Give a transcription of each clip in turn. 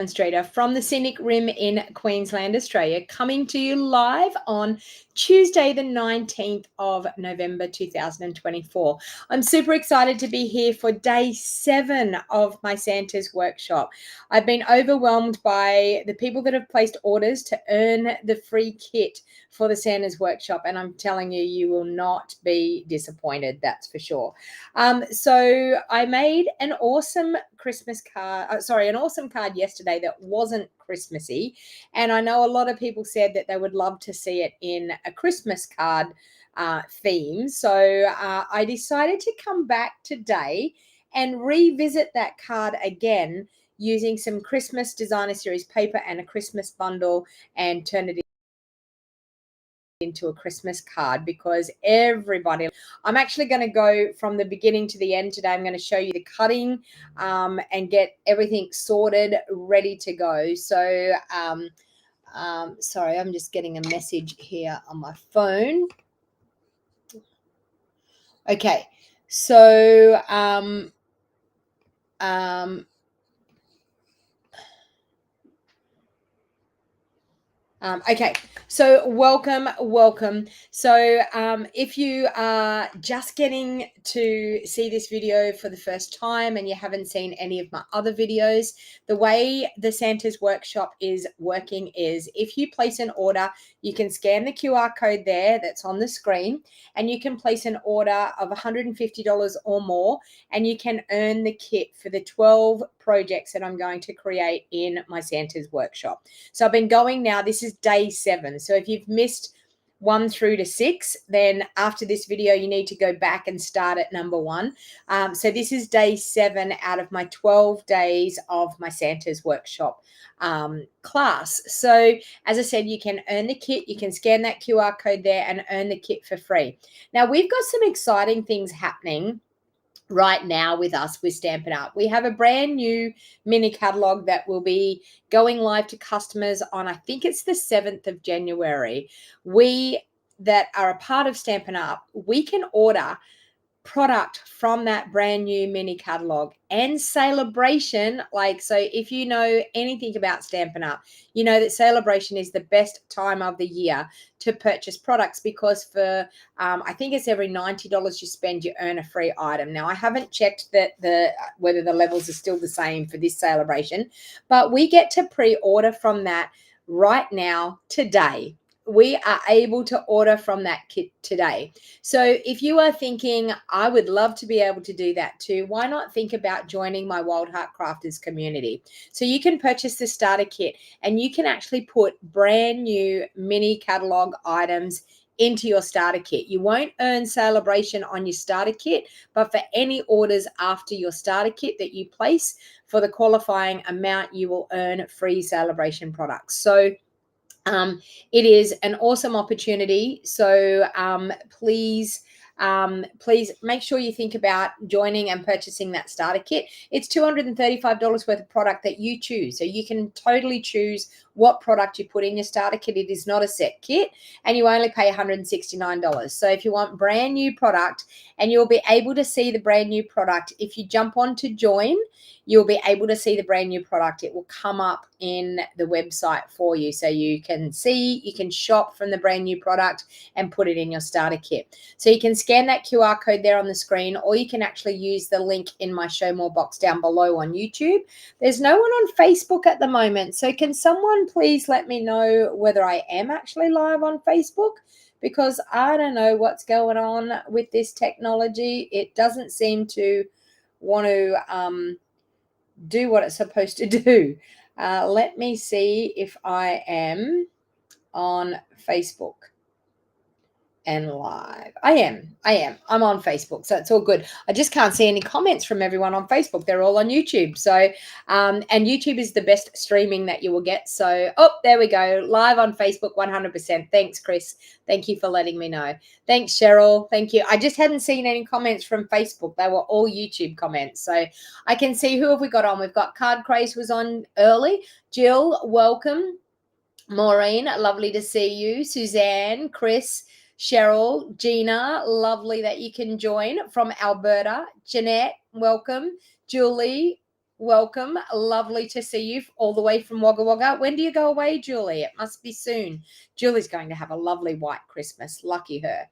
Demonstrator from the Scenic Rim in Queensland, Australia, coming to you live on Tuesday, the 19th of November 2024. I'm super excited to be here for day 7 of my Santa's workshop. I've been overwhelmed by the people that have placed orders to earn the free kit for the Santa's workshop, and I'm telling you, you will not be disappointed, that's for sure. So I made an awesome Christmas card, an awesome card yesterday that wasn't Christmassy, and I know a lot of people said that they would love to see it in a Christmas card theme. So I decided to come back today and revisit that card again using some Christmas Designer Series paper and a Christmas bundle and turn it into a Christmas card, because I'm actually going to go from the beginning to the end today. I'm going to show you the cutting and get everything sorted, ready to go. So sorry, I'm just getting a message here on my phone. Okay, so okay, so welcome. So if you are just getting to see this video for the first time and you haven't seen any of my other videos, the way the Santa's workshop is working is if you place an order, you can scan the QR code there that's on the screen, and you can place an order of $150 or more, and you can earn the kit for the 12 projects that I'm going to create in my Santa's workshop. So I've been going now, this is day 7. So if you've missed 1 through to 6, then after this video, you need to go back and start at number 1. So this is day 7 out of my 12 days of my Santa's workshop class. So as I said, you can earn the kit, you can scan that QR code there and earn the kit for free. Now we've got some exciting things happening right now with us with Stampin' Up. We have a brand new mini catalog that will be going live to customers on, I think it's the 7th of January. We that are a part of Stampin' Up, we can order product from that brand new mini catalog and Celebration. So if you know anything about Stampin' Up, you know that Celebration is the best time of the year to purchase products, because for I think it's every $90 you spend, you earn a free item. Now I haven't checked that whether the levels are still the same for this Celebration, but we get to pre-order from that right now today. We are able to order from that kit today. So if you are thinking, I would love to be able to do that too, why not think about joining my Wild Heart Crafters community? So you can purchase the starter kit and you can actually put brand new mini catalog items into your starter kit. You won't earn Celebration on your starter kit, but for any orders after your starter kit that you place for the qualifying amount, you will earn free Celebration products. So it is an awesome opportunity. So please make sure you think about joining and purchasing that starter kit. It's $235 worth of product that you choose. So you can totally choose what product you put in your starter kit. It is not a set kit, and you only pay $169. So if you want brand new product, and you'll be able to see the brand new product, if you jump on to join, you'll be able to see the brand new product. It will come up in the website for you. So you can see, you can shop from the brand new product and put it in your starter kit. So you can scan that QR code there on the screen, or you can actually use the link in my show more box down below on YouTube. There's no one on Facebook at the moment. So can someone please let me know whether I am actually live on Facebook? Because I don't know what's going on with this technology. It doesn't seem to want to do what it's supposed to do. Let me see if I am on Facebook and live. I am. I'm on Facebook, so it's all good. I just can't see any comments from everyone on Facebook. They're all on YouTube. So, and YouTube is the best streaming that you will get. So, oh, there we go. Live on Facebook, 100%. Thanks, Chris. Thank you for letting me know. Thanks, Cheryl. Thank you. I just hadn't seen any comments from Facebook. They were all YouTube comments. So I can see, who have we got on? We've got Card Craze was on early. Jill, welcome. Maureen, lovely to see you. Suzanne, Chris, Cheryl, Gina, lovely that you can join from Alberta. Jeanette, welcome. Julie, welcome. Lovely to see you all the way from Wagga Wagga. When do you go away, Julie? It must be soon. Julie's going to have a lovely white Christmas. Lucky her.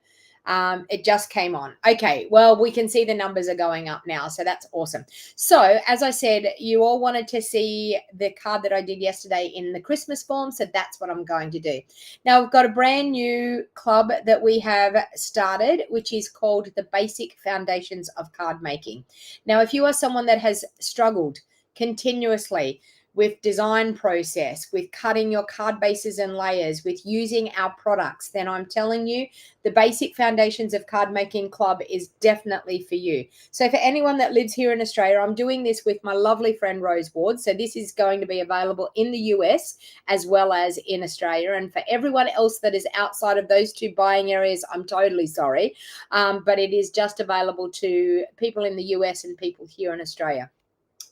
It just came on. Okay, well, we can see the numbers are going up now, so that's awesome. So, as I said, you all wanted to see the card that I did yesterday in the Christmas form, so that's what I'm going to do. Now, we've got a brand new club that we have started, which is called the Basic Foundations of Card Making. Now, if you are someone that has struggled continuously with design process, with cutting your card bases and layers, with using our products, then I'm telling you, the Basic Foundations of Card Making Club is definitely for you. So for anyone that lives here in Australia, I'm doing this with my lovely friend Rose Ward. So this is going to be available in the US as well as in Australia. And for everyone else that is outside of those two buying areas, I'm totally sorry. But it is just available to people in the US and people here in Australia.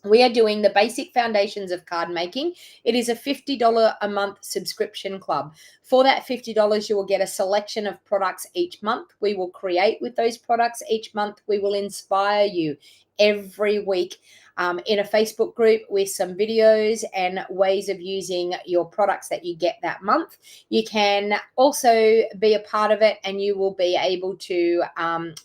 We are doing the Basic Foundations of Card Making. It is a $50 a month subscription club. For that $50, you will get a selection of products each month. We will create with those products each month. We will inspire you every week in a Facebook group with some videos and ways of using your products that you get that month. You can also be a part of it, and you will be able to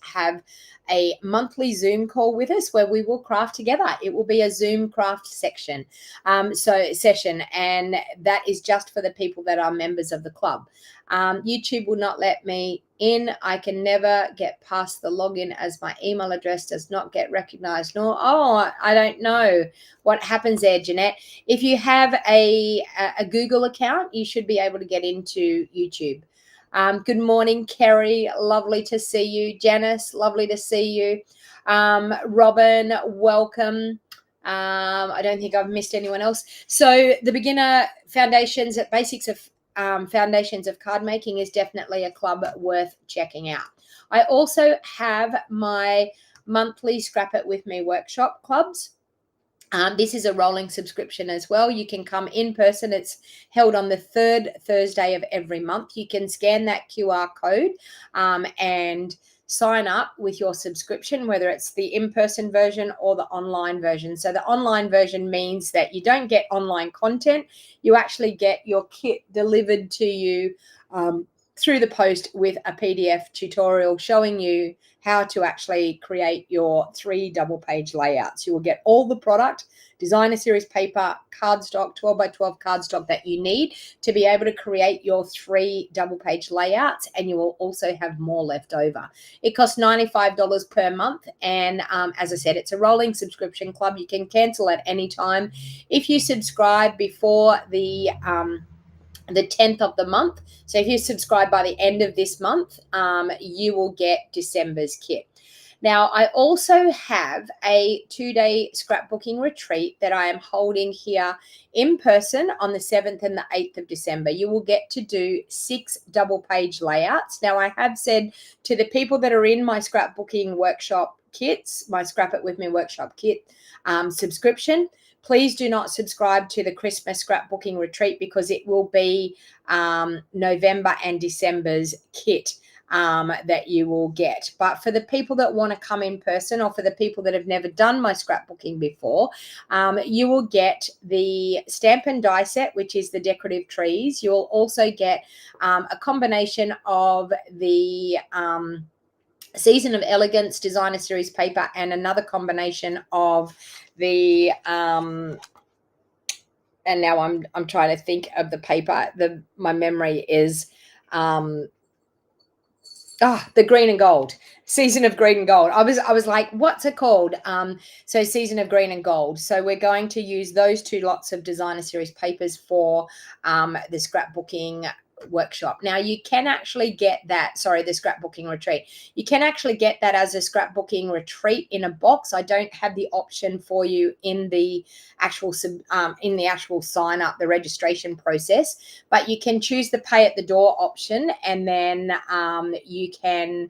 have a monthly Zoom call with us where we will craft together. It will be a Zoom craft session, and that is just for the people that are members of the club. YouTube will not let me in. I can never get past the login as my email address does not get recognized. I don't know what happens there, Jeanette. If you have a Google account, you should be able to get into YouTube. Good morning, Kerry. Lovely to see you. Janice, lovely to see you. Robin, welcome. I don't think I've missed anyone else. So the beginner foundations at basics of Foundations of Card Making is definitely a club worth checking out. I also have my monthly Scrap It With Me workshop clubs. This is a rolling subscription as well. You can come in person. It's held on the third Thursday of every month. You can scan that QR code and sign up with your subscription, whether it's the in-person version or the online version. So the online version means that you don't get online content. You actually get your kit delivered to you through the post with a PDF tutorial showing you how to actually create your 3 double-page layouts. You will get all the product, designer series paper, cardstock, 12x12 cardstock that you need to be able to create your 3 double-page layouts, and you will also have more left over. It costs $95 per month, and as I said, it's a rolling subscription club. You can cancel at any time. If you subscribe before the 10th of the month. So if you subscribe by the end of this month, you will get December's kit. Now, I also have a 2-day scrapbooking retreat that I am holding here in person on the 7th and the 8th of December. You will get to do 6 double-page layouts. Now, I have said to the people that are in my scrapbooking workshop kits, my Scrap It With Me workshop kit subscription, please do not subscribe to the Christmas scrapbooking retreat because it will be November and December's kit that you will get. But for the people that want to come in person, or for the people that have never done my scrapbooking before, you will get the stamp and die set, which is the decorative trees. You'll also get a combination of the Season of Elegance designer series paper and another combination of the and now I'm trying to think of the paper. My memory is the green and gold. Season of Green and Gold. I was like, what's it called? So Season of Green and Gold. So we're going to use those 2 lots of designer series papers for the scrapbooking workshop. Now you can actually get that, the scrapbooking retreat. You can actually get that as a scrapbooking retreat in a box. I don't have the option for you in the actual sign up, the registration process, but you can choose the pay at the door option, and then you can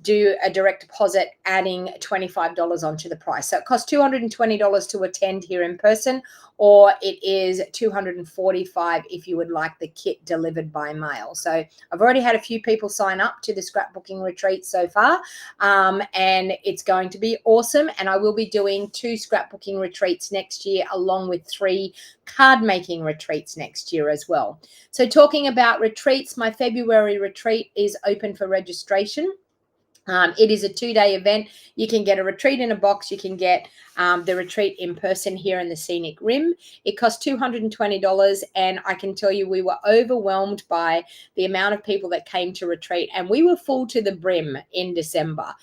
do a direct deposit, adding $25 onto the price. So it costs $220 to attend here in person, or it is $245 if you would like the kit delivered by mail. So I've already had a few people sign up to the scrapbooking retreat so far, and it's going to be awesome. And I will be doing 2 scrapbooking retreats next year, along with 3 card making retreats next year as well. So talking about retreats, my February retreat is open for registration. It is a 2-day event. You can get a retreat in a box. You can get the retreat in person here in the Scenic Rim. It costs $220, and I can tell you we were overwhelmed by the amount of people that came to retreat, and we were full to the brim in December.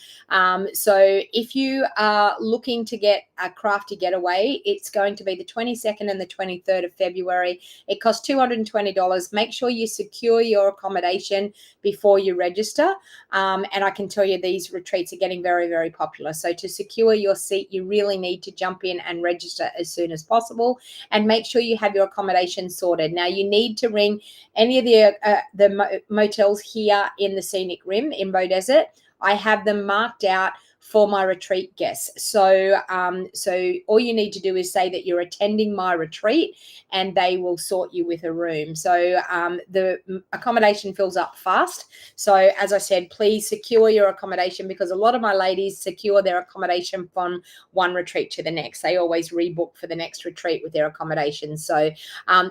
So if you are looking to get a crafty getaway, it's going to be the 22nd and the 23rd of February. It costs $220. Make sure you secure your accommodation before you register, and I can tell you these retreats are getting very, very popular. So to secure your seat, you really need to jump in and register as soon as possible, and make sure you have your accommodation sorted. Now, you need to ring any of the motels here in the Scenic Rim in Beaudesert. I have them marked out for my retreat guests. So all you need to do is say that you're attending my retreat, and they will sort you with a room. So the accommodation fills up fast. So as I said, please secure your accommodation, because a lot of my ladies secure their accommodation from one retreat to the next. They always rebook for the next retreat with their accommodation. So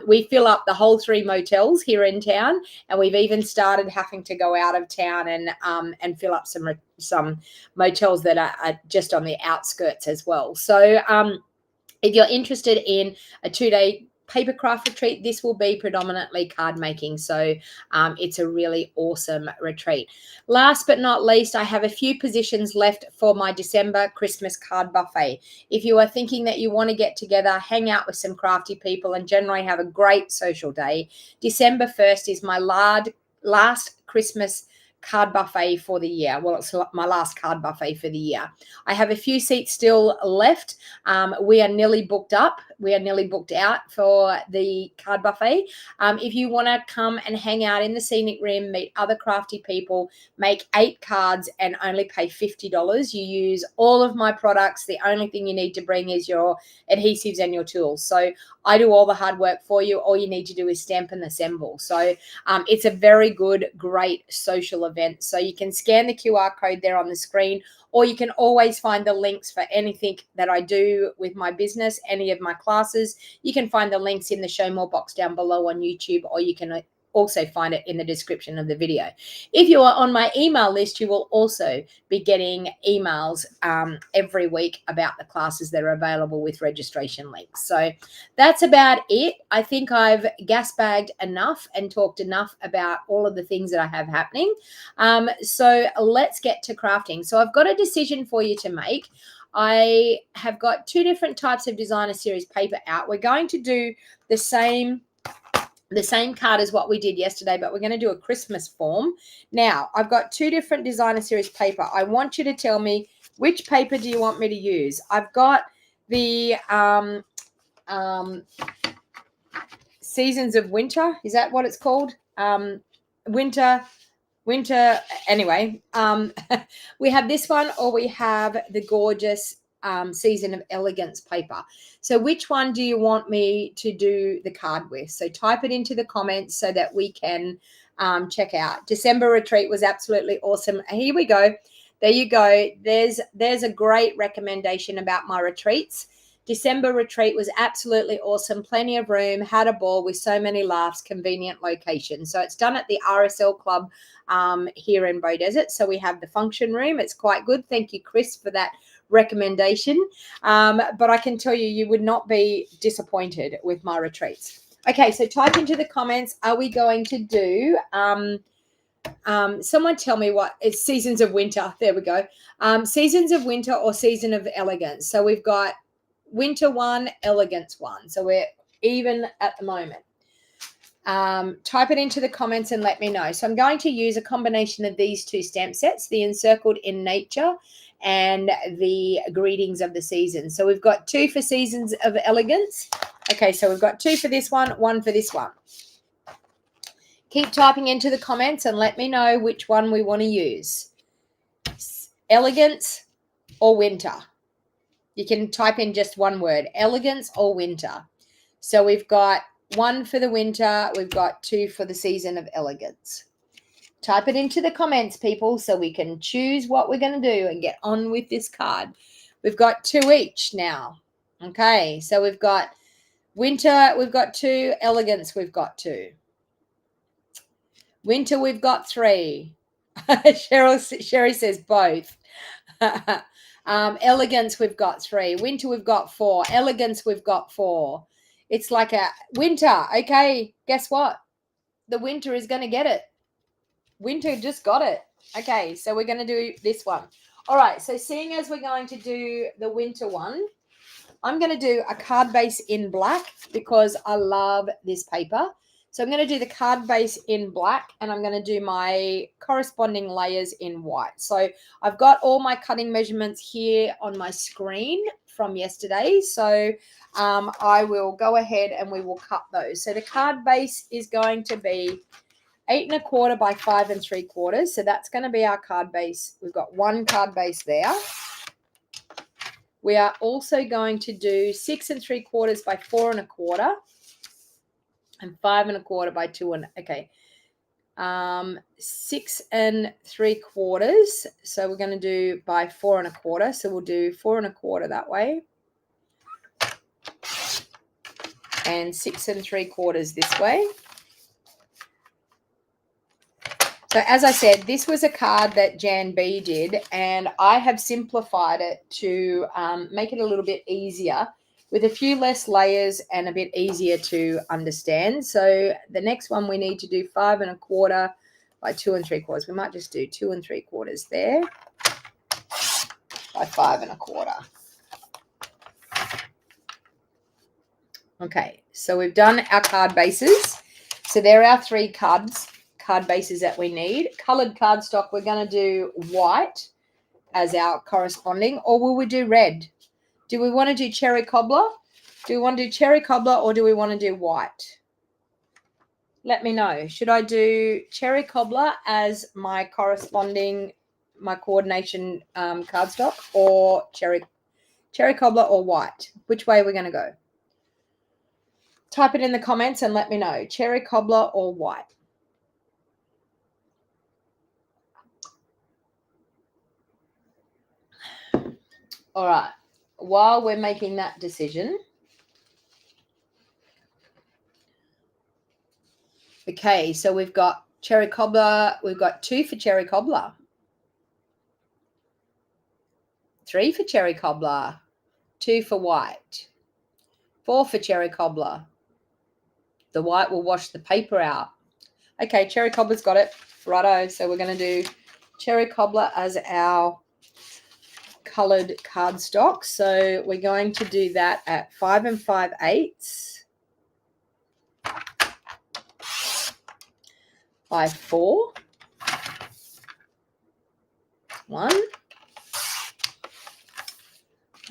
we fill up the whole 3 motels here in town, and we've even started having to go out of town and fill up some motels that are just on the outskirts as well. So if you're interested in a 2-day paper craft retreat, this will be predominantly card making. So it's a really awesome retreat. Last but not least, I have a few positions left for my December Christmas card buffet. If you are thinking that you want to get together, hang out with some crafty people, and generally have a great social day, December 1st is my last Christmas card buffet for the year. Well, it's my last card buffet for the year. I have a few seats still left. We are nearly booked up. We are nearly booked out for the card buffet. If you want to come and hang out in the Scenic Rim, meet other crafty people, make 8 cards and only pay $50. You use all of my products. The only thing you need to bring is your adhesives and your tools. So I do all the hard work for you. All you need to do is stamp and assemble. So it's a very good, great social event. So you can scan the QR code there on the screen, or you can always find the links for anything that I do with my business, any of my classes. You can find the links in the show more box down below on YouTube, or you can also find it in the description of the video. If you are on my email list, you will also be getting emails every week about the classes that are available with registration links. So that's about it. I think I've gas bagged enough and talked enough about all of the things that I have happening. So let's get to crafting. So I've got a decision for you to make. I have got 2 different types of designer series paper out. We're going to do the same card as what we did yesterday, but we're going to do a Christmas form. Now, I've got 2 different designer series paper. I want you to tell me, which paper do you want me to use? I've got the Seasons of Winter. Is that what it's called? Winter. Anyway, we have this one, or we have the gorgeous Season of Elegance paper. So which one do you want me to do the card with? So type it into the comments so that we can check out. December retreat was absolutely awesome. Here we go. There you go. There's a great recommendation about my retreats. December retreat was absolutely awesome. Plenty of room, had a ball with so many laughs, convenient location. So it's done at the RSL Club here in Beaudesert. So we have the function room. It's quite good. Thank you, Chris, for that recommendation. But I can tell you, you would not be disappointed with my retreats. Okay, so type into the comments, are we going to do someone tell me what it's Seasons of Winter. There we go. Seasons of Winter or Season of Elegance. So we've got Winter 1, Elegance 1. So we're even at the moment. Type it into the comments and let me know. So I'm going to use a combination of these 2 stamp sets, the Encircled in Nature and the Greetings of the Season. So we've got 2 for Seasons of Elegance. Okay, so we've got 2 for this one, 1 for this one. Keep typing into the comments and let me know which one we want to use. elegance or winter. You can type in just one word, elegance or winter. So we've got 1 for the winter. We've got 2 for the season of elegance. Type it into the comments, people, so we can choose what we're going to do and get on with this card. We've got 2 each now. Okay, so we've got winter, we've got 2. Elegance, we've got 2. Winter, we've got 3. Sherry says both. Elegance, we've got 3. Winter, we've got 4. Elegance, we've got 4. It's like a winter. Okay, guess what? The winter is going to get it. Winter just got it. Okay, so we're going to do this one. All right, so seeing as we're going to do the winter one, I'm going to do a card base in black because I love this paper. So I'm going to do the card base in black and I'm going to do my corresponding layers in white. So I've got all my cutting measurements here on my screen from yesterday. So I will go ahead and we will cut those. So the card base is going to be 8 1/4 by 5 3/4. So that's going to be our card base. We've got one card base there. We are also going to do 6 3/4 by 4 1/4 and 5 1/4 by 2 okay. 6 3/4. So we're going to do by 4 1/4. So we'll do 4 1/4 that way. And 6 3/4 this way. So as I said, this was a card that Jan B did, and I have simplified it to make it a little bit easier with a few less layers and a bit easier to understand. So the next one we need to do 5 1/4 by 2 3/4. We might just do 2 3/4 there by 5 1/4. Okay, so we've done our card bases. So there are 3 card bases that we need. Colored cardstock, we're going to do white as our corresponding, or will we do red? Do we want to do cherry cobbler? Do we want to do cherry cobbler or do we want to do white? Let me know. Should I do cherry cobbler as my corresponding, my coordination cardstock, or cherry cobbler or white? Which way are we going to go? Type it in the comments and let me know. Cherry cobbler or white? All right. While we're making that decision, okay, so we've got cherry cobbler. We've got 2 for cherry cobbler, 3 for cherry cobbler, 2 for white, 4 for cherry cobbler. The white will wash the paper out. Okay, cherry cobbler's got it. Righto. So we're going to do cherry cobbler as our colored cardstock. So we're going to do that at 5 5/8 by 4. 1.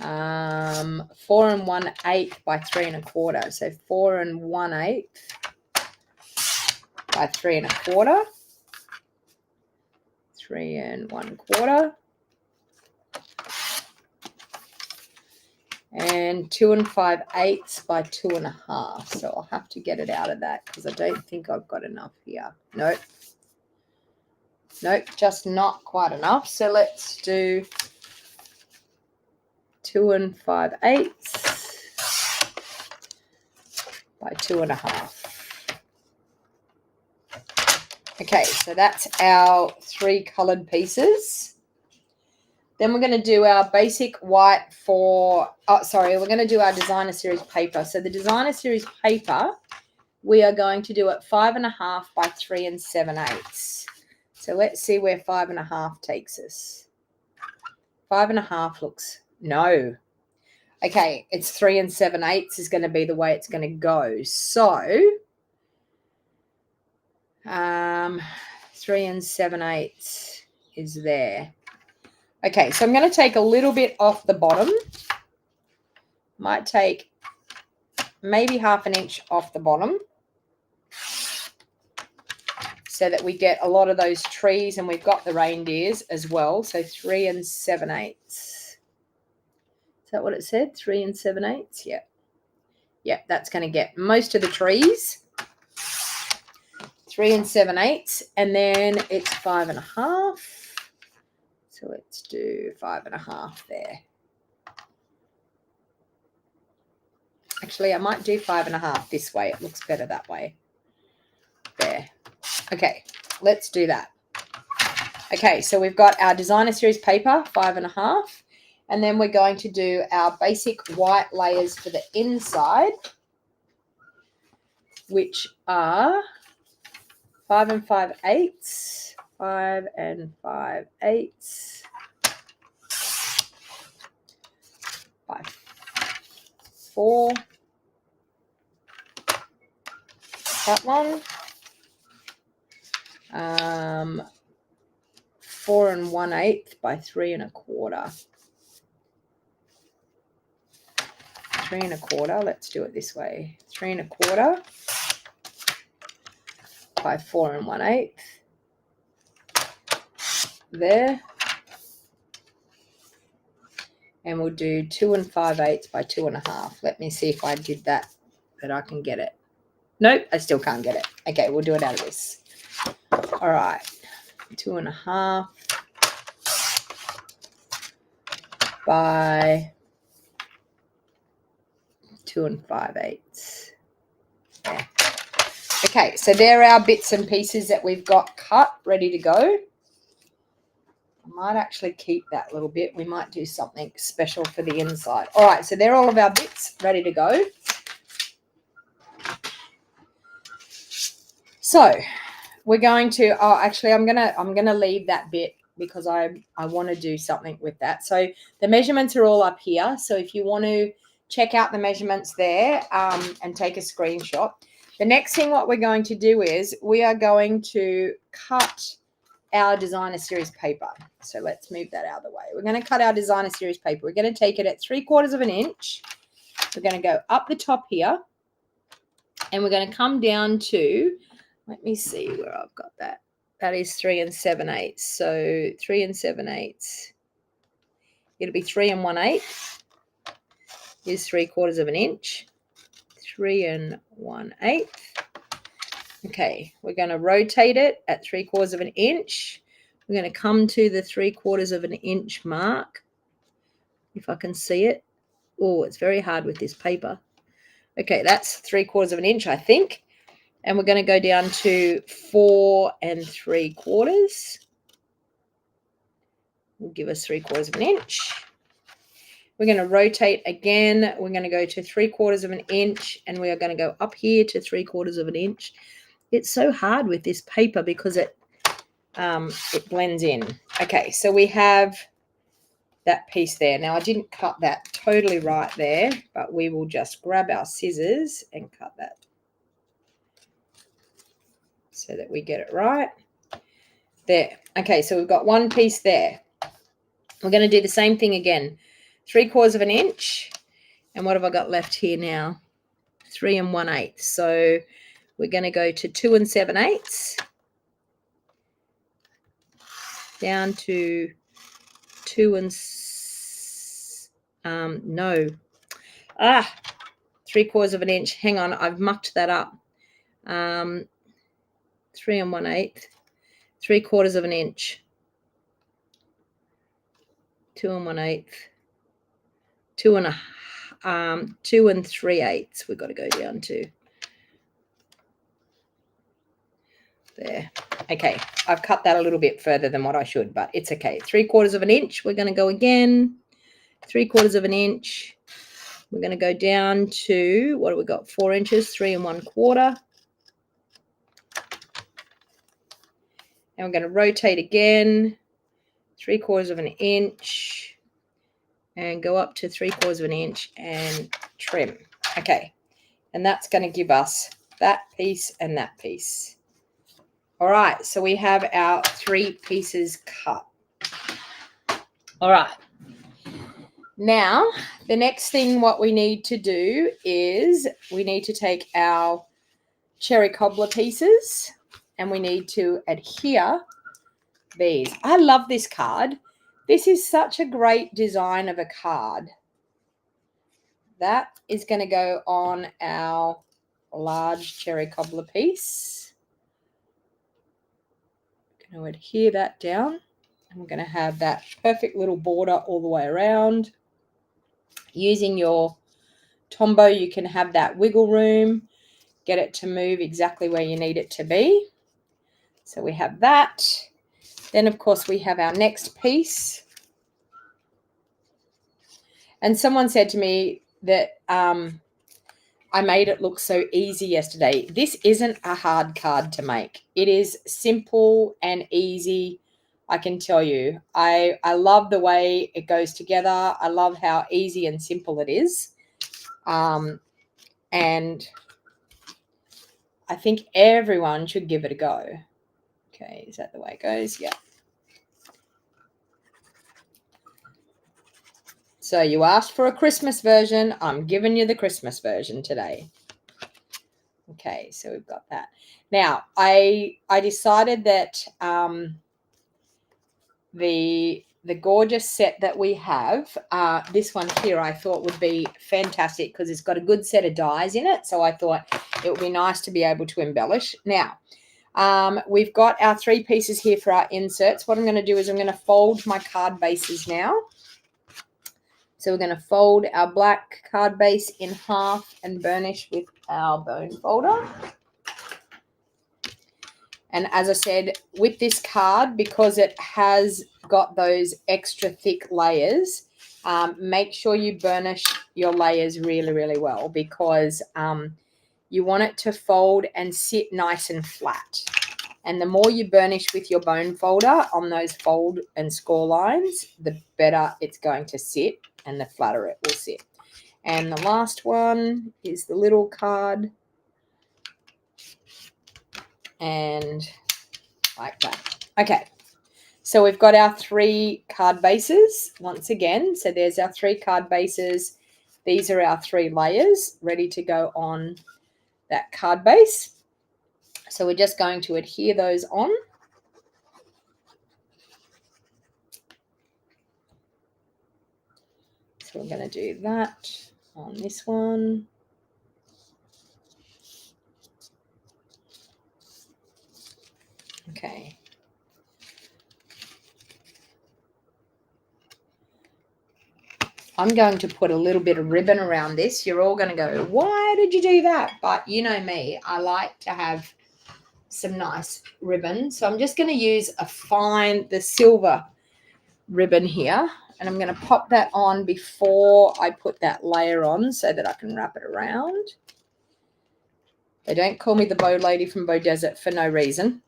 4 1/8 by 3 1/4. So 4 1/8 by 3 1/4. 3 1/4. And 2 5/8 by 2 1/2. So I'll have to get it out of that because I don't think I've got enough here. Nope. Nope, just not quite enough. So let's do 2 5/8 by 2 1/2. Okay, so that's our 3 colored pieces. Then we're going to do our basic white for, we're going to do our designer series paper. So the designer series paper, we are going to do it 5 1/2 by 3 7/8. So let's see where 5 1/2 takes us. 5 1/2 looks, no. Okay, it's 3 7/8 is going to be the way it's going to go. So 3 7/8 is there. Okay, so I'm going to take a little bit off the bottom. Might take maybe 1/2 inch off the bottom. so that we get a lot of those trees, and we've got the reindeers as well. So 3 7/8. Is that what it said? 3 7/8? Yeah. Yeah, that's going to get most of the trees. 3 7/8. And then it's 5.5. So let's do 5.5 there. Actually, I might do 5.5 this way. It looks better that way. There. Okay, let's do that. Okay, so we've got our designer series paper, 5.5, and then we're going to do our basic white layers for the inside, which are 5 5/8, 5 5/8, 5 4, that one. 4 1/8 by 3 1/4. 3 1/4. Let's do it this way. 3 1/4 by 4 1/8. There. And we'll do 2 5/8 by 2 1/2. Let me see if I did that, that I can get it. Nope, I still can't get it. Okay, we'll do it out of this. All right, 2 1/2 by 2 5/8. There. Okay, so there are our bits and pieces that we've got cut, ready to go. I might actually keep that little bit. We might do something special for the inside. All right, so they're all of our bits ready to go. So we're going to, oh, actually, I'm gonna leave that bit because I want to do something with that. So the measurements are all up here. So if you want to check out the measurements there and take a screenshot. The next thing what we're going to do is we are going to cut our designer series paper. So let's move that out of the way. We're going to cut our designer series paper. We're going to take it at 3/4 of an inch. We're going to go up the top here, and we're going to come down to, let me see where I've got that. That is 3 7/8. So 3 7/8. It'll be 3 1/8 is 3/4 of an inch. 3 1/8. Okay, we're going to rotate it at 3/4 of an inch. We're going to come to the 3/4 of an inch mark, if I can see it. Oh, it's very hard with this paper. Okay, that's 3/4 of an inch, I think. And we're going to go down to 4 3/4. Will give us 3/4 of an inch. We're going to rotate again. We're going to go to 3/4 of an inch, and we are going to go up here to 3/4 of an inch. It's so hard with this paper because it blends in. Okay, so we have that piece there. Now, I didn't cut that totally right there, but we will just grab our scissors and cut that so that we get it right. There. Okay, so we've got one piece there. We're going to do the same thing again. 3/4 of an inch. And what have I got left here now? 3 1/8. So we're going to go to 2 7/8. Down to 2 no. 3/4 of an inch. Hang on, I've mucked that up. 3 1/8. 3/4 of an inch. 2 1/8. 2 3/8. We've got to go down to there. Okay, I've cut that a little bit further than what I should, but it's okay. 3/4 of an inch. We're going to go again. 3/4 of an inch. We're going to go down to, what have we got? 4 inches, 3 1/4. And we're going to rotate again. 3/4 of an inch. And go up to 3/4 of an inch and trim. Okay, and that's going to give us that piece and that piece. All right, so we have our 3 pieces cut. All right. Now, the next thing what we need to do is we need to take our cherry cobbler pieces and we need to adhere these. I love this card. This is such a great design of a card. That is going to go on our large cherry cobbler piece. I'm going to adhere that down. I'm going to have that perfect little border all the way around. Using your Tombow, you can have that wiggle room, get it to move exactly where you need it to be. So we have that. Then, of course, we have our next piece. And someone said to me that I made it look so easy yesterday. This isn't a hard card to make. It is simple and easy, I can tell you. I love the way it goes together. I love how easy and simple it is. And I think everyone should give it a go. Okay, is that the way it goes? Yeah. So you asked for a Christmas version. I'm giving you the Christmas version today. Okay, so we've got that. Now, I decided that the gorgeous set that we have, this one here, I thought would be fantastic because it's got a good set of dies in it. So I thought it would be nice to be able to embellish. Now, we've got our 3 pieces here for our inserts. What I'm going to do is I'm going to fold my card bases now. So we're going to fold our black card base in half and burnish with our bone folder. And as I said, with this card, because it has got those extra thick layers, make sure you burnish your layers really, really well, because you want it to fold and sit nice and flat. And the more you burnish with your bone folder on those fold and score lines, the better it's going to sit and the flatter it will sit. And the last one is the little card. And like that. Okay, so we've got our 3 card bases once again. So there's our 3 card bases. These are our 3 layers ready to go on that card base. So we're just going to adhere those on. So we're going to do that on this one. Okay. I'm going to put a little bit of ribbon around this. You're all going to go, why did you do that? But you know me, I like to have some nice ribbon. So I'm just going to use the silver ribbon here, and I'm going to pop that on before I put that layer on so that I can wrap it around. They don't call me the bow lady from Bow Desert for no reason.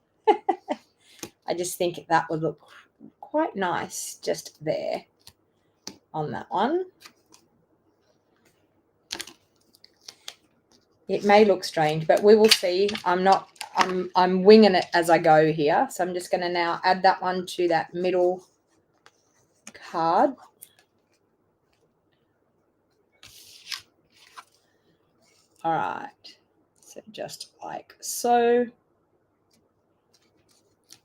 I just think that would look quite nice just there on that one. It may look strange, but we will see. I'm winging it as I go here. So I'm just going to now add that one to that middle card. All right. So just like so.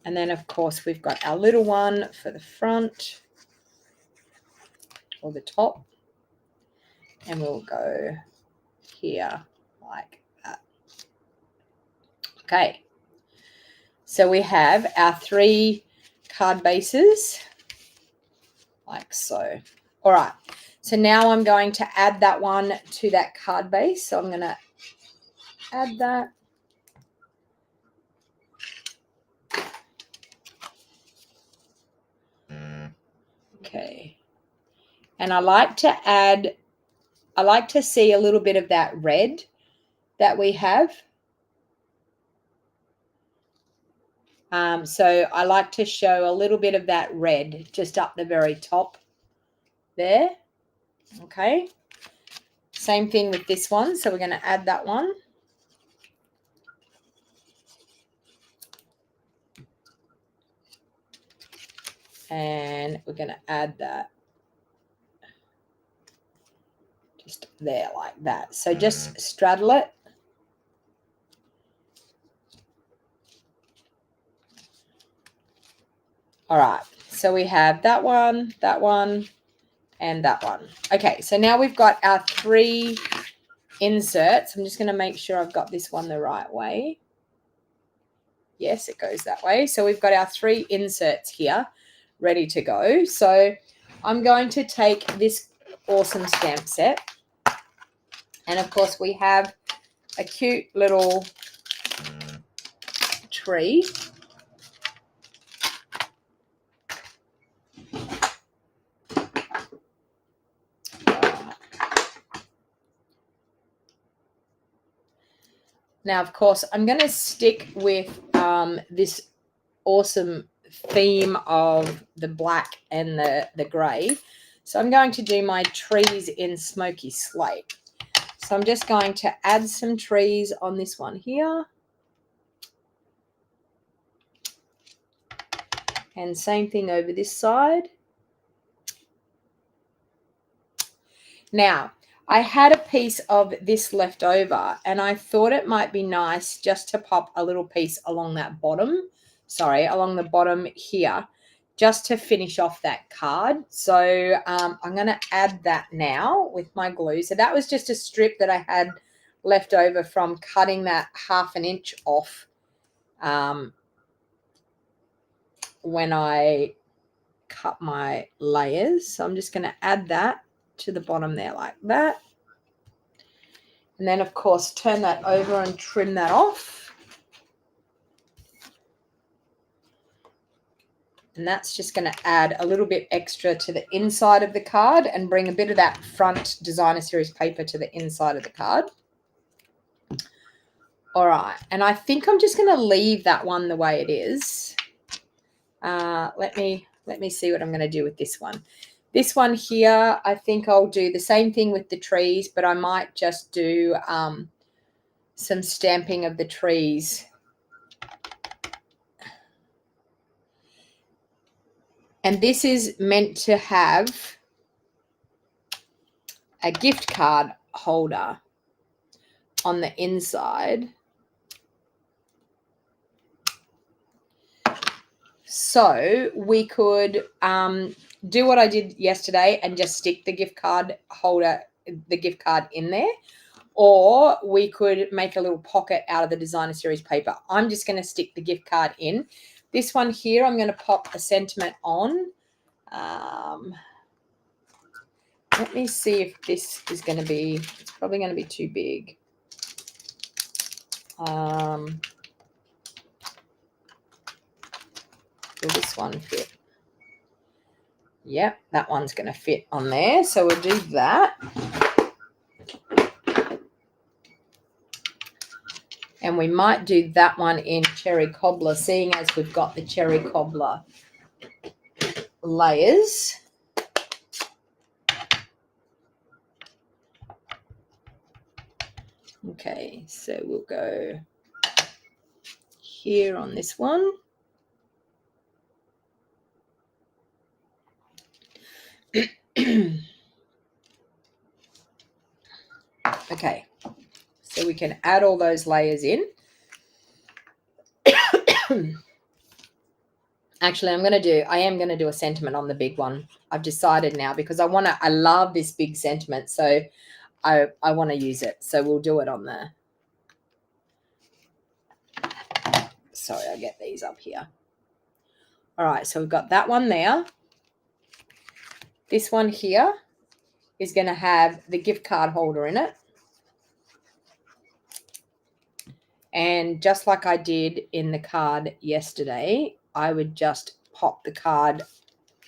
And then, of course, we've got our little one for the front or the top. And we'll go here like that. Okay. So we have our 3 card bases like so. All right. So now I'm going to add that one to that card base. So I'm going to add that. Okay. And I like to see a little bit of that red that we have. So I like to show a little bit of that red just up the very top there. Okay. Same thing with this one. So we're going to add that one. And we're going to add that just there like that. So just straddle it. All right, so we have that one, and that one. Okay, so now we've got our 3 inserts. I'm just going to make sure I've got this one the right way. Yes, it goes that way. So we've got our 3 inserts here ready to go. So I'm going to take this awesome stamp set. And of course we have a cute little tree. Now, of course, I'm going to stick with this awesome theme of the black and the grey. So I'm going to do my trees in smoky slate. So I'm just going to add some trees on this one here. And same thing over this side. Now, I had a piece of this left over and I thought it might be nice just to pop a little piece along that bottom, along the bottom here, just to finish off that card. So I'm going to add that now with my glue. So that was just a strip that I had left over from cutting that 1/2 inch off when I cut my layers. So I'm just going to add that to the bottom there like that. And then, of course, turn that over and trim that off. And that's just going to add a little bit extra to the inside of the card and bring a bit of that front designer series paper to the inside of the card. All right. And I think I'm just going to leave that one the way it is. Let me see what I'm going to do with this one. This one here, I think I'll do the same thing with the trees, but I might just do some stamping of the trees. And this is meant to have a gift card holder on the inside. So we could do what I did yesterday and just stick the gift card holder, the gift card in there. Or we could make a little pocket out of the designer series paper. I'm just going to stick the gift card in. This one here, I'm going to pop a sentiment on. Let me see if this is going to be, it's probably going to be too big. Will this one fit? Yep, that one's going to fit on there. So we'll do that. And we might do that one in cherry cobbler, seeing as we've got the cherry cobbler layers. Okay, so we'll go here on this one. Okay, so we can add all those layers in. Actually, I am going to do a sentiment on the big one. I've decided now because I love this big sentiment. So I want to use it. So we'll do it on the, sorry, I'll get these up here. All right, so we've got that one there. This one here is going to have the gift card holder in it. And just like I did in the card yesterday, I would just pop the card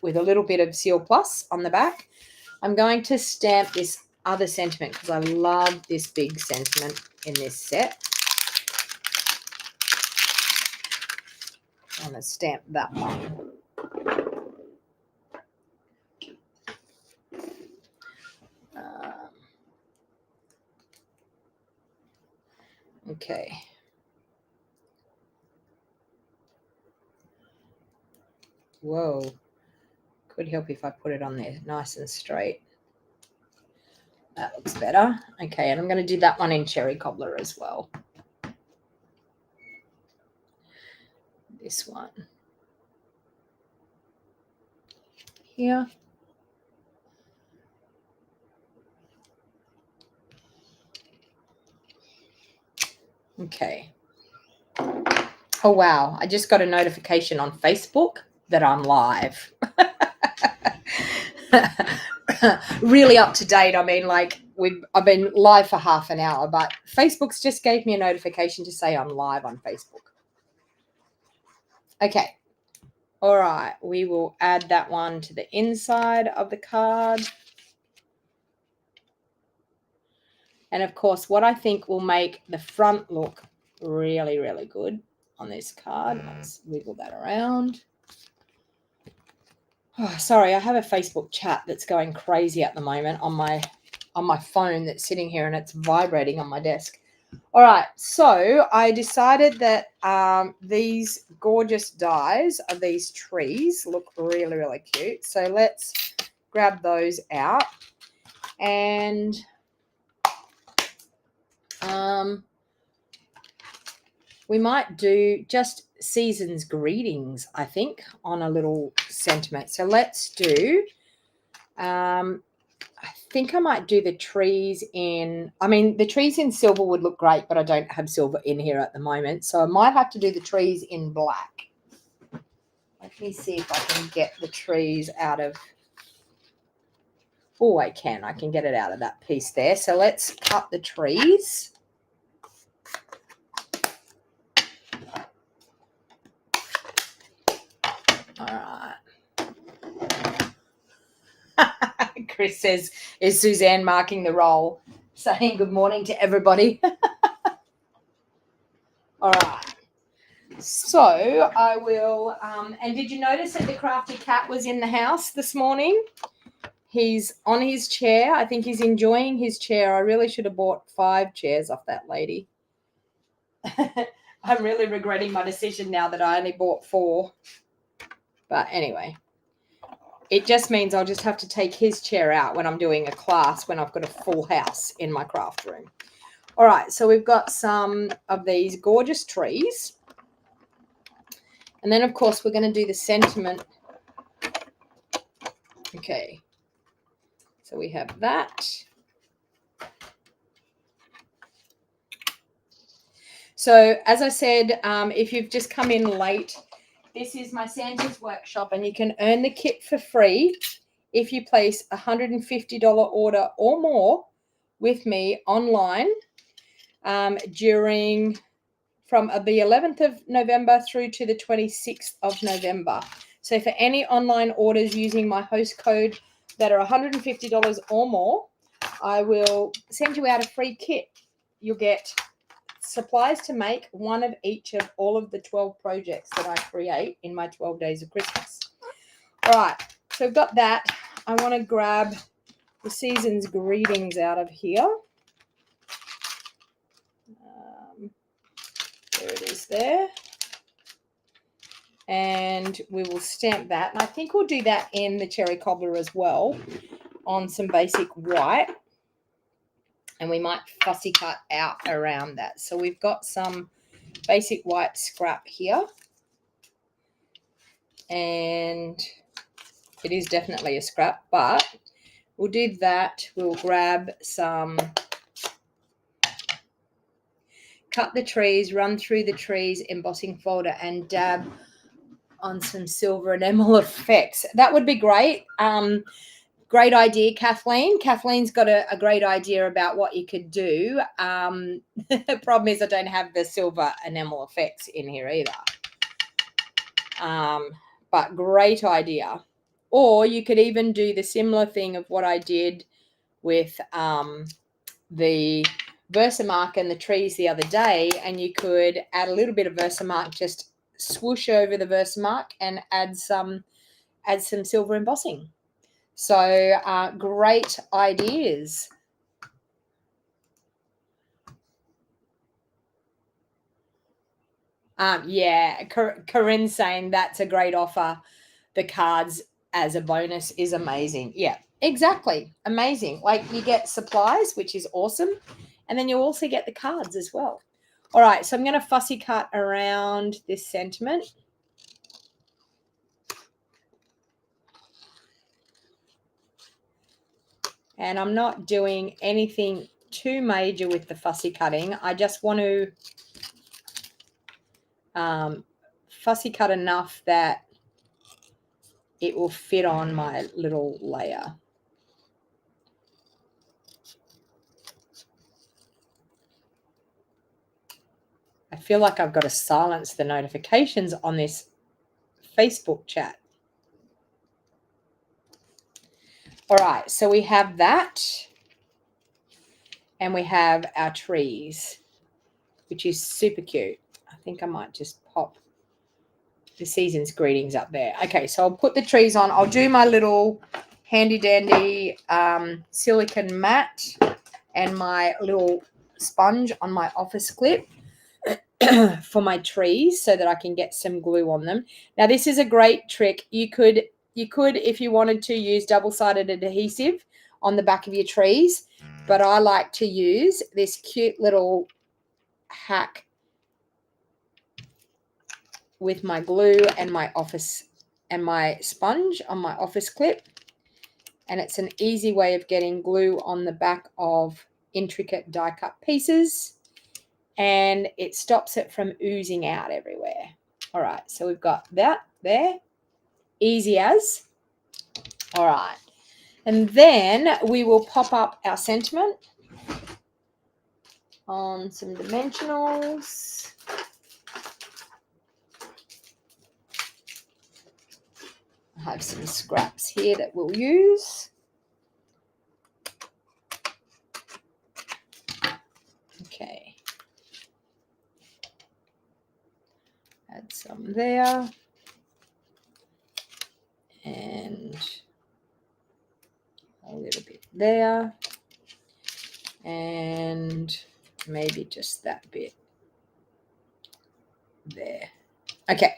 with a little bit of Seal Plus on the back. I'm going to stamp this other sentiment because I love this big sentiment in this set. I'm going to stamp that one. Okay. Whoa. Could help if I put it on there nice and straight. That looks better. Okay, and I'm going to do that one in cherry cobbler as well. This one. here. Okay. Oh, wow. I just got a notification on Facebook that I'm live. Really up to date. I mean, like, I've been live for half an hour, but Facebook's just gave me a notification to say I'm live on Facebook. Okay. All right. We will add that one to the inside of the card. And, of course, what I think will make the front look really, really good on this card. Let's wiggle that around. Oh, sorry, I have a Facebook chat that's going crazy at the moment on my phone that's sitting here, and it's vibrating on my desk. All right, so I decided that these gorgeous dies of these trees look really, really cute. So let's grab those out, and we might do just season's greetings, I think, on a little sentiment. So let's do, I think I might do the trees in, I mean, the trees in silver would look great, but I don't have silver in here at the moment. So I might have to do the trees in black. Let me see if I can get the trees out of, oh, I can get it out of that piece there. So let's cut the trees. All right. Chris says, is Suzanne marking the roll? Saying good morning to everybody. All right. So I will, and did you notice that the crafty cat was in the house this morning? He's on his chair. I think he's enjoying his chair. I really should have bought 5 chairs off that lady. I'm really regretting my decision now that I only bought 4. But anyway, it just means I'll just have to take his chair out when I'm doing a class when I've got a full house in my craft room. All right, so we've got some of these gorgeous trees. And then, of course, we're going to do the sentiment. Okay, so we have that. So, as I said, if you've just come in late, this is my Santa's workshop, and you can earn the kit for free if you place a $150 order or more with me online during from the 11th of November through to the 26th of November. So for any online orders using my host code that are $150 or more, I will send you out a free kit. You'll get supplies to make one of each of all of the 12 projects that I create in my 12 days of Christmas. All right, so I've got that. I want to grab the season's greetings out of here. There it is there. And we will stamp that. And I think we'll do that in the cherry cobbler as well on some basic white. And we might fussy cut out around that. So we've got some basic white scrap here. And it is definitely a scrap, but we'll do that. We'll grab some, cut the trees, run through the trees, embossing folder, and dab on some silver enamel effects. That would be great. Great idea, Kathleen. Kathleen's got a great idea about what you could do. The problem is I don't have the silver enamel effects in here either. But great idea. Or you could even do the similar thing of what I did with the Versamark and the trees the other day, and you could add a little bit of Versamark, just swoosh over the Versamark and add some silver embossing. So great ideas. Yeah, Corinne's saying that's a great offer. The cards as a bonus is amazing. Yeah, exactly. Amazing. Like you get supplies, which is awesome. And then you also get the cards as well. All right, so I'm going to fussy cut around this sentiment. And I'm not doing anything too major with the fussy cutting. I just want to fussy cut enough that it will fit on my little layer. I feel like I've got to silence the notifications on this Facebook chat. All right, so we have that. And we have our trees, which is super cute. I think I might just pop the season's greetings up there. Okay, so I'll put the trees on. I'll do my little handy dandy silicone mat and my little sponge on my office clip for my trees so that I can get some glue on them. Now, this is a great trick. You could, if you wanted to, use double-sided adhesive on the back of your trees, but I like to use this cute little hack with my glue and my office and my sponge on my office clip. And it's an easy way of getting glue on the back of intricate die cut pieces, and it stops it from oozing out everywhere. All right, so we've got that there, easy as. All right, and then we will pop up our sentiment on some dimensionals. I have some scraps here that we'll use. Okay. Add some there. And a little bit there. And maybe just that bit there. Okay.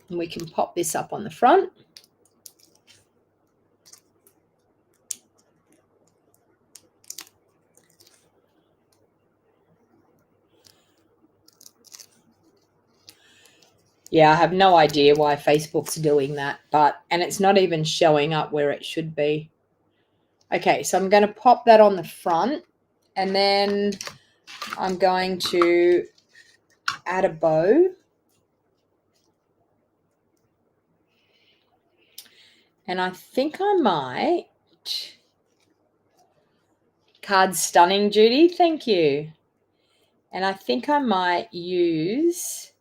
And we can pop this up on the front. Yeah, I have no idea why Facebook's doing that, and it's not even showing up where it should be. Okay, so I'm going to pop that on the front, and then I'm going to add a bow. And I think I might... Card stunning, Judy. Thank you. And I think I might use...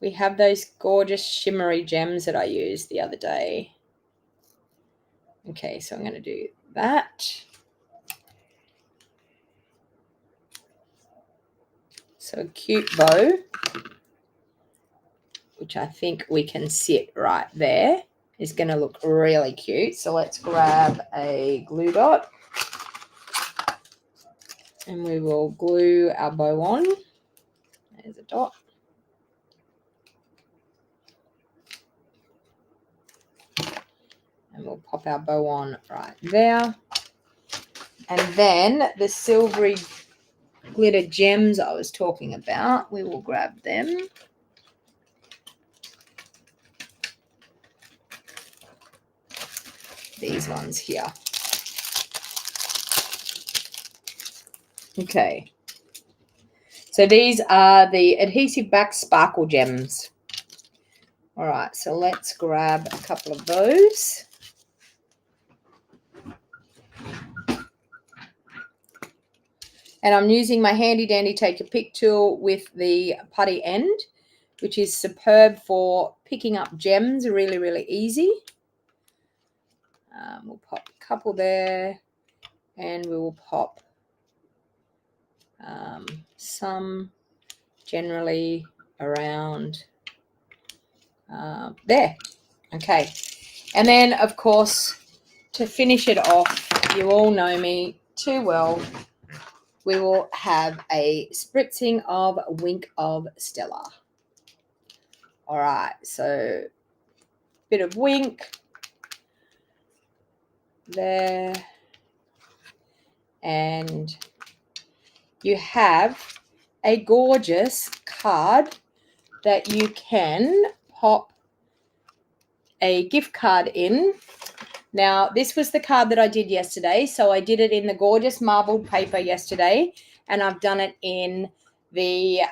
We have those gorgeous shimmery gems that I used the other day. Okay, so I'm going to do that. So a cute bow, which I think we can sit right there, is going to look really cute. So let's grab a glue dot and we will glue our bow on. There's a dot. And we'll pop our bow on right there. And then the silvery glitter gems I was talking about, we will grab them. These ones here. Okay. So these are the adhesive back sparkle gems. All right, so let's grab a couple of those. And I'm using my handy dandy take a pick tool with the putty end, which is superb for picking up gems really, really easy. We'll pop a couple there, and we will pop some generally around there. Okay. And then, of course, to finish it off, you all know me too well, we will have a spritzing of Wink of Stella. All right, so bit of Wink there, and you have a gorgeous card that you can pop a gift card in. Now, this was the card that I did yesterday. So I did it in the gorgeous marbled paper yesterday, and I've done it in the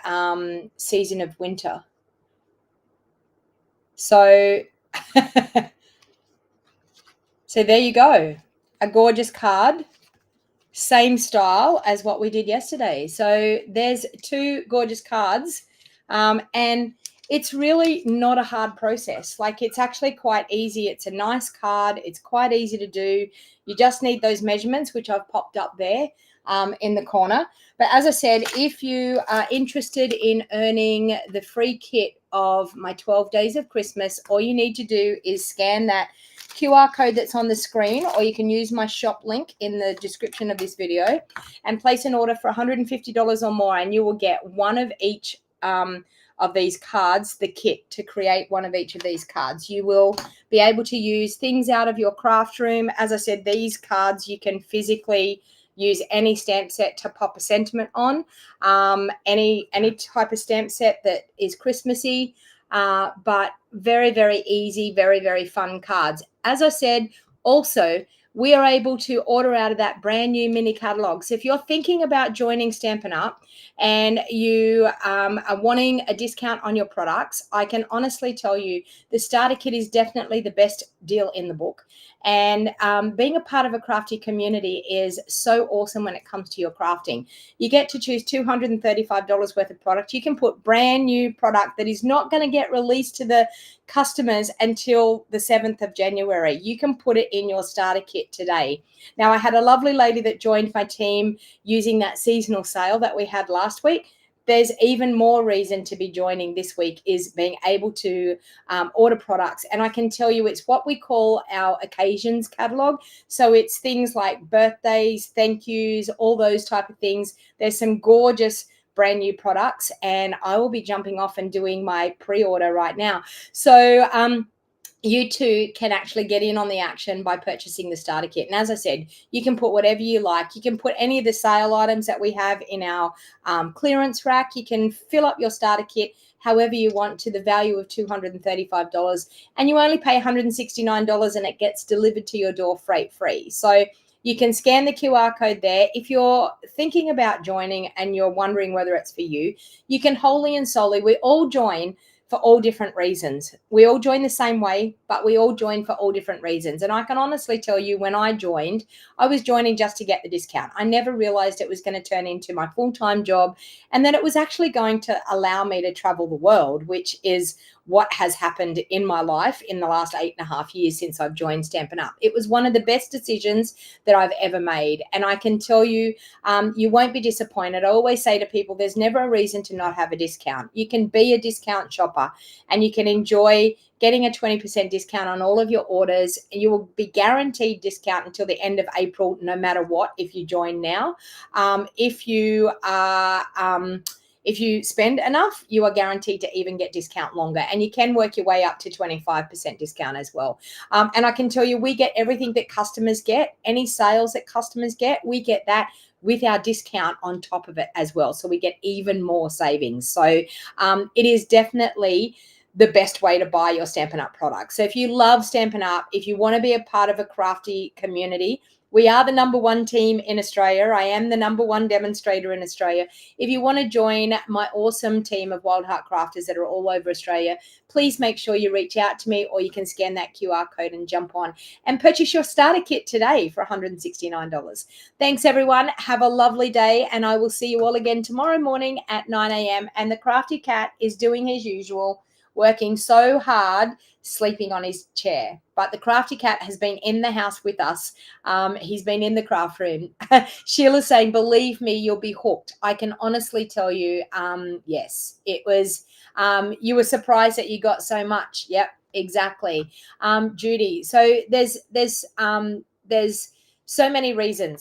season of winter. So, so there you go. A gorgeous card. Same style as what we did yesterday. So there's two gorgeous cards. And it's really not a hard process. Like, it's actually quite easy. It's a nice card. It's quite easy to do. You just need those measurements, which I've popped up there in the corner. But as I said, if you are interested in earning the free kit of my 12 days of Christmas, all you need to do is scan that QR code that's on the screen, or you can use my shop link in the description of this video and place an order for $150 or more, and you will get one of each of these cards, the kit to create one of each of these cards. You will be able to use things out of your craft room. As I said, these cards you can physically use any stamp set to pop a sentiment on, any type of stamp set that is Christmassy, but very, very easy, very, very fun cards. As I said, also, we are able to order out of that brand new mini catalog. So if you're thinking about joining Stampin' Up and you are wanting a discount on your products, I can honestly tell you the starter kit is definitely the best deal in the book. And being a part of a crafty community is so awesome when it comes to your crafting. You get to choose $235 worth of product. You can put brand new product that is not going to get released to the customers until the 7th of January. You can put it in your starter kit today. Now, I had a lovely lady that joined my team using that seasonal sale that we had last week. There's even more reason to be joining this week, is being able to order products. And I can tell you, it's what we call our occasions catalog. So it's things like birthdays, thank yous, all those type of things. There's some gorgeous brand new products, and I will be jumping off and doing my pre-order right now. So you too can actually get in on the action by purchasing the starter kit. And as I said, you can put whatever you like. You can put any of the sale items that we have in our clearance rack. You can fill up your starter kit however you want to the value of $235, and you only pay $169, and it gets delivered to your door freight free. So you can scan the QR code there. If you're thinking about joining and you're wondering whether it's for you, you can wholly and solely, we all join for all different reasons. We all join the same way, but we all join for all different reasons. And I can honestly tell you, when I joined, I was joining just to get the discount. I never realized it was going to turn into my full-time job, and that it was actually going to allow me to travel the world, which is what has happened in my life in the last 8.5 years since I've joined Stampin' Up. It was one of the best decisions that I've ever made. And I can tell you, you won't be disappointed. I always say to people, there's never a reason to not have a discount. You can be a discount shopper, and you can enjoy getting a 20% discount on all of your orders. You will be guaranteed discount until the end of April, no matter what, if you join now. If you spend enough, you are guaranteed to even get discount longer, and you can work your way up to 25% discount as well. And I can tell you, we get everything that customers get. Any sales that customers get, we get that with our discount on top of it as well. So we get even more savings. So it is definitely the best way to buy your Stampin' Up products. So if you love Stampin' Up, if you want to be a part of a crafty community, we are the #1 team in Australia. I am the #1 demonstrator in Australia. If you want to join my awesome team of Wild Heart Crafters that are all over Australia, please make sure you reach out to me, or you can scan that QR code and jump on and purchase your starter kit today for $169. Thanks, everyone. Have a lovely day, and I will see you all again tomorrow morning at 9 a.m. And the Crafty Cat is doing his usual, working so hard, sleeping on his chair. But the Crafty Cat has been in the house with us. He's been in the craft room. Sheila's saying, believe me, you'll be hooked. I can honestly tell you, yes, it was, you were surprised that you got so much. Yep, exactly. Judy, so there's so many reasons